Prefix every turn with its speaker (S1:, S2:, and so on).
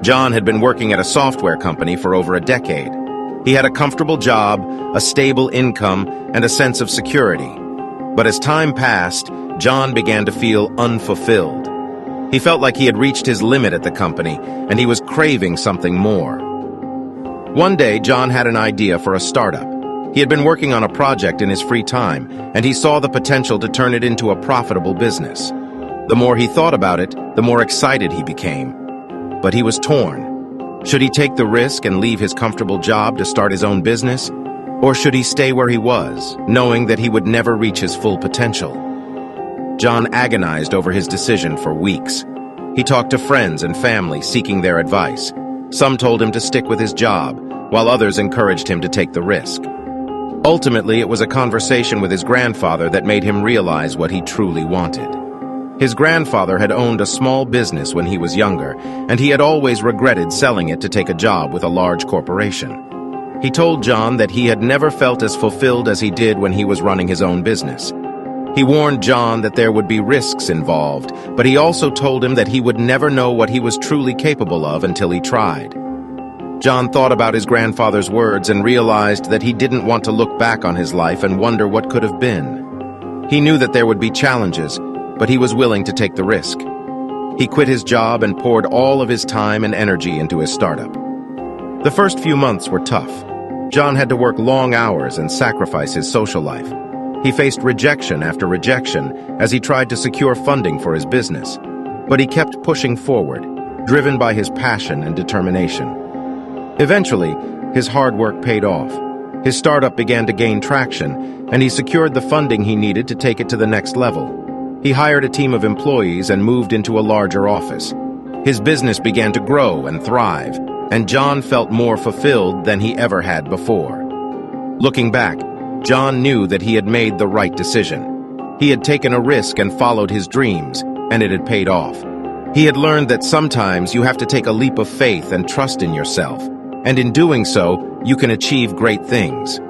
S1: John had been working at a software company for over a decade. He had a comfortable job, a stable income, and a sense of security. But as time passed, John began to feel unfulfilled. He felt like he had reached his limit at the company, and he was craving something more. One day, John had an idea for a startup. He had been working on a project in his free time, and he saw the potential to turn it into a profitable business. The more he thought about it, the more excited he became. But he was torn. Should he take the risk and leave his comfortable job to start his own business? Or should he stay where he was, knowing that he would never reach his full potential? John agonized over his decision for weeks. He talked to friends and family seeking their advice. Some told him to stick with his job, while others encouraged him to take the risk. Ultimately, it was a conversation with his grandfather that made him realize what he truly wanted. His grandfather had owned a small business when he was younger, and he had always regretted selling it to take a job with a large corporation. He told John that he had never felt as fulfilled as he did when he was running his own business. He warned John that there would be risks involved, but he also told him that he would never know what he was truly capable of until he tried. John thought about his grandfather's words and realized that he didn't want to look back on his life and wonder what could have been. He knew that there would be challenges, but he was willing to take the risk. He quit his job and poured all of his time and energy into his startup. The first few months were tough. John had to work long hours and sacrifice his social life. He faced rejection after rejection as he tried to secure funding for his business. But he kept pushing forward, driven by his passion and determination. Eventually, his hard work paid off. His startup began to gain traction, and he secured the funding he needed to take it to the next level. He hired a team of employees and moved into a larger office. His business began to grow and thrive, and John felt more fulfilled than he ever had before. Looking back, John knew that he had made the right decision. He had taken a risk and followed his dreams, and it had paid off. He had learned that sometimes you have to take a leap of faith and trust in yourself, and in doing so, you can achieve great things.